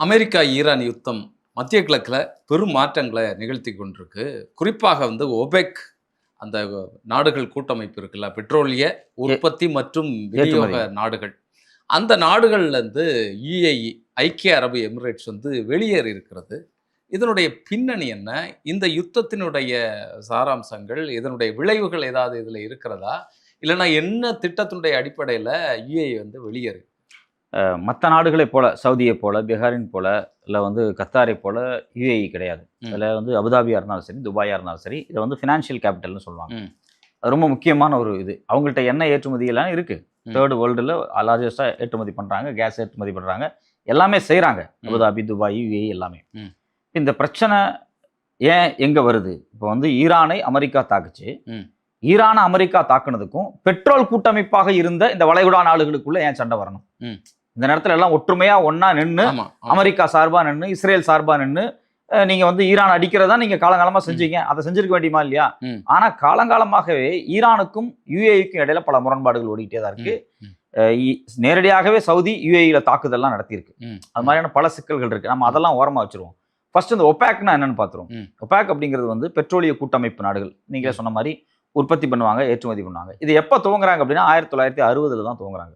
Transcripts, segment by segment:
America Iran யுத்தம் மத்திய கிழக்கில் பெரும் மாற்றங்களை நிகழ்த்தி கொண்டிருக்கு. குறிப்பாக ஒபெக் அந்த நாடுகள் கூட்டமைப்பு இருக்குல்ல, பெட்ரோலிய உற்பத்தி மற்றும் விநியோக நாடுகள், அந்த நாடுகள்லேருந்து யுஏஇ ஐக்கிய அரபு எமிரேட்ஸ் வெளியேறி இருக்கிறது. இதனுடைய பின்னணி என்ன? இந்த யுத்தத்தினுடைய சாராம்சங்கள், இதனுடைய விளைவுகள் ஏதாவது இதில் இருக்கிறதா? இல்லைன்னா என்ன திட்டத்தினுடைய அடிப்படையில் யுஏஇ வெளியேறு? மற்ற நாடுகளை போல, சவுதியை போல, பீகாரின் போல, இல்லை கத்தாரை போல யுஏஇ கிடையாது. அதில் அபுதாபியாக இருந்தாலும் சரி, துபாயாக இருந்தாலும் சரி, இதை ஃபினான்ஷியல் கேபிட்டல்னு சொல்லுவாங்க. அது ரொம்ப முக்கியமான ஒரு இது. அவங்கள்ட்ட எண்ணெய் ஏற்றுமதியெல்லாம் இருக்குது. தேர்டு வேர்ல்டில் லார்ஜஸ்ட்டாக ஏற்றுமதி பண்ணுறாங்க, கேஸ் ஏற்றுமதி பண்ணுறாங்க, எல்லாமே செய்கிறாங்க. அபுதாபி, துபாய், யுஏஇ எல்லாமே. இந்த பிரச்சனை ஏன் எங்கே வருது? இப்போ ஈரானை அமெரிக்கா தாக்குச்சு. ஈரானை அமெரிக்கா தாக்குனதுக்கும் பெட்ரோல் கூட்டமைப்பாக இருந்த இந்த வளைகுடா நாடுகளுக்குள்ள ஏன் சண்டை வரணும்? இந்த நேரத்துல எல்லாம் ஒற்றுமையா ஒன்னா நின்று, அமெரிக்கா சார்பா நின்று, இஸ்ரேல் சார்பா நின்று, நீங்க ஈரான் அடிக்கிறதா நீங்க காலங்காலமா செஞ்சீங்க, அதை செஞ்சிருக்க வேண்டியமா இல்லையா? ஆனா காலங்காலமாகவே ஈரானுக்கும் யுஏஇக்கும் இடையில பல முரண்பாடுகள் ஓடிக்கிட்டே தான் இருக்கு. நேரடியாகவே சவுதி யுஏஇல தாக்குதல்லாம் நடத்தியிருக்கு. அது மாதிரியான பல சிக்கல்கள் இருக்கு. நம்ம அதெல்லாம் ஓரமா வச்சிருவோம். ஃபர்ஸ்ட் இந்த ஒபேக்னா என்னன்னு பாத்துருவோம். ஒபேக் அப்படிங்கிறது பெட்ரோலிய கூட்டமைப்பு நாடுகள். நீங்களே சொன்ன மாதிரி உற்பத்தி பண்ணுவாங்க, ஏற்றுமதி பண்ணுவாங்க. இது எப்போ துவங்குறாங்க அப்படின்னா 1960 தான் துவங்குறாங்க.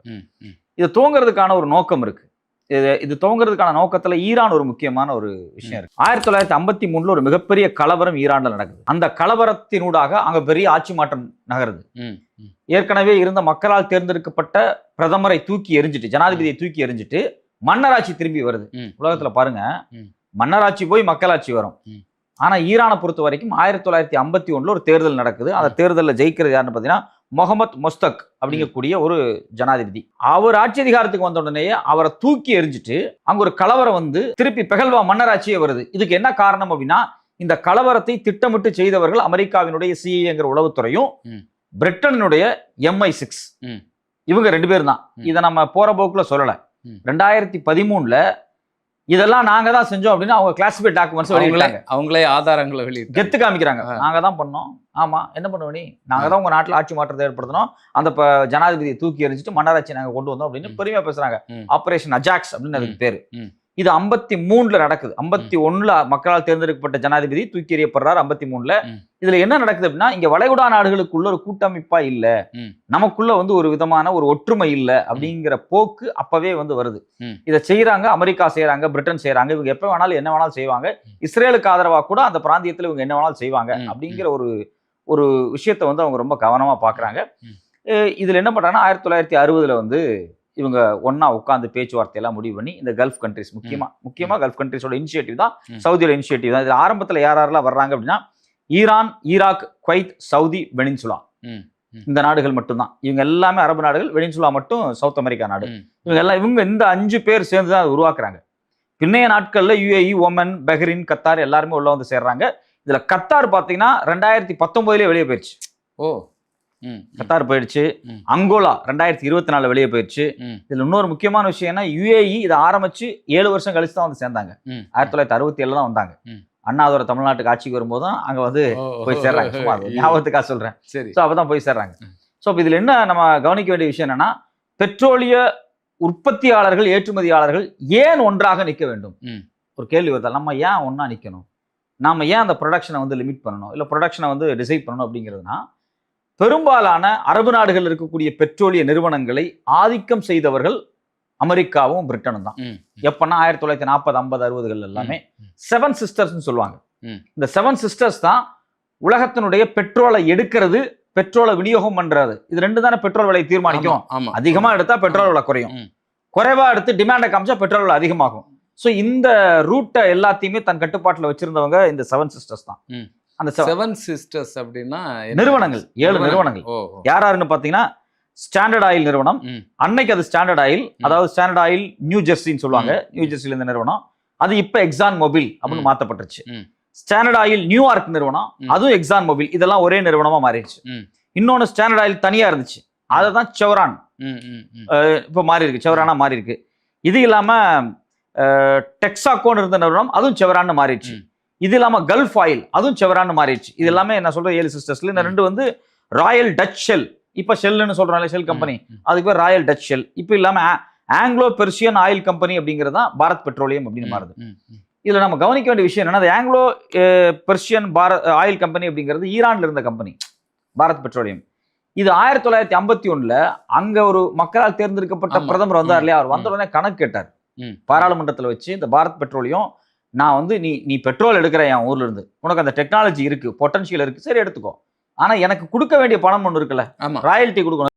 இது துவங்குறதுக்கான ஒரு நோக்கம் இருக்கு. இது துவங்குறதுக்கான நோக்கத்துல ஈரான் ஒரு முக்கியமான ஒரு விஷயம் இருக்கு. 1953 ஒரு மிகப்பெரிய கலவரம் ஈரான்ல நடக்குது. அந்த கலவரத்தினூடாக அங்க பெரிய ஆட்சி மாற்றம் நகருது. ஏற்கனவே இருந்த மக்களால் தேர்ந்தெடுக்கப்பட்ட பிரதமரை தூக்கி எறிஞ்சிட்டு, ஜனாதிபதியை தூக்கி எறிஞ்சிட்டு மன்னராட்சி திரும்பி வருது. உலகத்துல பாருங்க, மன்னராட்சி போய் மக்களாட்சி வரும். ஆனா ஈரானை பொறுத்த வரைக்கும் 1951 ஒரு தேர்தல் நடக்குது. அந்த தேர்தலில் ஜெயிக்கிறது யாருன்னு பார்த்தீங்கன்னா முகமது மொஸ்தக் அப்படிங்கக்கூடிய ஒரு ஜனாதிபதி. அவர் ஆட்சி அதிகாரத்துக்கு வந்த உடனேயே அவரை தூக்கி எறிஞ்சிட்டு அங்க ஒரு கலவரம் திருப்பி பெஹல்வா மன்னராட்சியே வருது. இதுக்கு என்ன காரணம் அப்படின்னா, இந்த கலவரத்தை திட்டமிட்டு செய்தவர்கள் அமெரிக்காவினுடைய சிஐஏங்கிற உளவுத்துறையும் பிரிட்டனுடைய MI6 இவங்க 2 பேர் தான். இதை நம்ம போற போக்குல சொல்லல. 2013 இதெல்லாம் நாங்க தான் செஞ்சோம் அப்படின்னு அவங்க கிளாசிஃபைட் டாக்குமெண்ட்ஸ் வெளியிட்டாங்க. அவங்களே ஆதாரங்களை கெத்து காமிக்கிறாங்க. நாங்க தான் பண்ணோம். ஆமா, என்ன பண்ணுவோம், நாங்க தான் உங்க நாட்டுல ஆட்சி மாற்றத்தை ஏற்படுத்தணும், அந்த ஜனாதிபதியை தூக்கி எறிஞ்சிட்டு மன்னராட்சி நாங்க கொண்டு வந்தோம் அப்படின்னு பெருமையா பேசுறாங்க. ஆபரேஷன் அஜாக்ஸ் அப்படின்னு அதுக்கு பேரு. இது 53 நடக்குது. 51 மக்களால் தேர்ந்தெடுக்கப்பட்ட ஜனாதிபதி தூக்கி எறியப்படுறாரு. 53 இதுல என்ன நடக்குது அப்படின்னா, இங்க வளைகுடா நாடுகளுக்குள்ள ஒரு கூட்டமைப்பா இல்ல, நமக்குள்ள ஒரு விதமான ஒரு ஒற்றுமை இல்ல அப்படிங்கிற போக்கு அப்பவே வருது. இதை செய்யறாங்க, அமெரிக்கா செய்யறாங்க, பிரிட்டன் செய்யறாங்க. இவங்க எப்ப வேணாலும் என்ன வேணாலும் செய்வாங்க. இஸ்ரேலுக்கு ஆதரவா கூட அந்த பிராந்தியத்துல இவங்க என்ன வேணாலும் செய்வாங்க அப்படிங்கிற ஒரு விஷயத்த அவங்க ரொம்ப கவனமா பாக்குறாங்க. இதுல என்ன பண்றாங்கன்னா, 1960 இவங்க ஒன்னா உட்காந்து பேச்சுவார்த்தையெல்லாம் முடிவு பண்ணி இந்த கல்ஃப் கண்ட்ரிஸ், முக்கியமா கல்ஃப் கண்ட்ரிஸோட இனிஷியேட்டிவ் தான், சவுதியோட இனிஷியேட்டிவ் தான். இதுல ஆரம்பத்துல யாரெல்லாம் வர்றாங்க அப்படின்னா, ஈரான், ஈராக், குவைத், சவுதி, வெனின்சுலா, இந்த நாடுகள் மட்டும்தான். இவங்க எல்லாமே அரபு நாடுகள். வெனின்சுலா மட்டும் சவுத் அமெரிக்கா நாடு. இவங்க இந்த 5 பேர் சேர்ந்து தான் உருவாக்குறாங்க. பின்னைய நாட்கள்ல யுஏஇ, ஒமன், பஹ்ரைன், கத்தார் எல்லாருமே உள்ள சேர்றாங்க. இதுல கத்தார் பாத்தீங்கன்னா 2019 வெளியே போயிடுச்சு. கத்தார் போயிடுச்சு. அங்கோலா 2024 வெளியே போயிடுச்சு. இதுல இன்னொரு முக்கியமான விஷயம் என்ன, யுஏஇ இதை ஆரம்பிச்சு 7 வருஷம் கழிச்சு தான் சேர்ந்தாங்க. 1967 தான் வந்தாங்க. அண்ணாதோட தமிழ்நாட்டுக்கு ஆட்சிக்கு வரும்போதும் அங்க போய் சேர்றாங்க. ஞாபகத்துக்காக சொல்றேன். அப்பதான் போய் சேர்றாங்க. இதுல என்ன நம்ம கவனிக்க வேண்டிய விஷயம் என்னன்னா, பெட்ரோலிய உற்பத்தியாளர்கள், ஏற்றுமதியாளர்கள் ஏன் ஒன்றாக நிற்க வேண்டும்? ஒரு கேள்வி வருதா, நம்ம ஏன் ஒன்னா நிக்கணும்? நாம ஏன் அந்த ப்ரொடக்ஷனை லிமிட் பண்ணணும், இல்ல ப்ரொடக்ஷனை டிசைட் பண்ணணும் அப்படிங்கிறதுனா, பெரும்பாலான அரபு நாடுகள் இருக்கக்கூடிய பெட்ரோலிய நிறுவனங்களை ஆதிக்கம் செய்தவர்கள் அமெரிக்காவும் பிரிட்டனும் தான். எப்பன்னா 1940, 50, 60 எல்லாமே 7 சிஸ்டர்ஸ் சொல்லுவாங்க. இந்த 7 சிஸ்டர்ஸ் தான் உலகத்தினுடைய பெட்ரோலை எடுக்கிறது, பெட்ரோலை விநியோகம் பண்றது. இது 2 தானே பெட்ரோல் விலை தீர்மானிக்கும். அதிகமா எடுத்தா பெட்ரோல் விலை குறையும், குறைவா எடுத்து டிமாண்டை காமிச்சா பெட்ரோல் விலை அதிகமாகும். ஸோ இந்த ரூட்டை எல்லாத்தையுமே தன் கட்டுப்பாட்டில் வச்சிருந்தவங்க இந்த 7 சிஸ்டர்ஸ் தான். அந்த 7 சிஸ்டர்ஸ் அப்படின்னா நிறுவனங்கள், 7 நிறுவனங்கள். யாருன்னு பாத்தீங்கன்னா, ஸ்டாண்டர்ட் ஆயில் நிறுவனம். அன்னைக்கு அது ஸ்டாண்டர்ட் ஆயில், அதாவது ஸ்டாண்டர்ட் ஆயில் நியூ ஜெர்சின்னு சொல்லுவாங்க. நியூ ஜெர்சியில் இந்த நிறுவனம், அது இப்ப எக்ஸான் மொபில் அப்படின்னு மாத்தப்பட்டுருச்சு. ஸ்டாண்டர்ட் ஆயில் நியூயார்க் நிறுவனம், அதுவும் எக்ஸான் மொபில், இதெல்லாம் ஒரே நிறுவனமா மாறிடுச்சு. இன்னொன்னு ஸ்டாண்டர்ட் ஆயில் தனியா இருந்துச்சு, அததான் செவரான் இப்ப மாறி இருக்கு, செவரானா மாறி இருக்கு. இது இல்லாம டெக்ஸாகோன்னு இருந்த நிறுவனம், அதுவும் செவரான்னு மாறிடுச்சு. இது இல்லாம கல்ஃப் ஆயில், அதுவும் செவரான்னு மாறிடுச்சு. இது எல்லாமே என்ன சொல்ற 7 சிஸ்டர்ஸ்ல இந்த 2 ராயல் டச் ஷெல், இப்ப ஷெல்னு சொல்றாங்க, ஷெல் கம்பெனி, அதுக்கு பேர் ராயல் டச் ஷெல். இப்ப இல்லாம ஆங்கிலோ பெர்சியன் ஆயில் கம்பெனி அப்படிங்கிறது தான் பாரத் பெட்ரோலியம் அப்படின்னு மாறுது. ம், ம். இதுல நம்ம கவனிக்க வேண்டிய விஷயம் என்னன்னா, ஆங்கிலோ பெர்சியன் ஆயில் கம்பெனி அப்படிங்கிறது ஈரான்ல இருந்த கம்பெனி பாரத் பெட்ரோலியம். இது 1951 அங்க ஒரு மக்களால் தேர்ந்தெடுக்கப்பட்ட ஆமா. பிரதமர் வந்தார் இல்லையா, அவர் ம். வந்த உடனே கணக்கு கேட்டார் ம். பாராளுமன்றத்துல வச்சு, இந்த பாரத் பெட்ரோலியம் நான் வந்து நீ பெட்ரோல் எடுக்கிற என் ஊர்ல இருந்து, உனக்கு அந்த டெக்னாலஜி இருக்கு, பொட்டன்ஷியல் இருக்கு, சரி எடுத்துக்கோ, ஆனா எனக்கு கொடுக்க வேண்டிய பணம் ஒண்ணு இருக்குல்ல, ஆமா ராயல்ட்டி கொடுக்கணும்.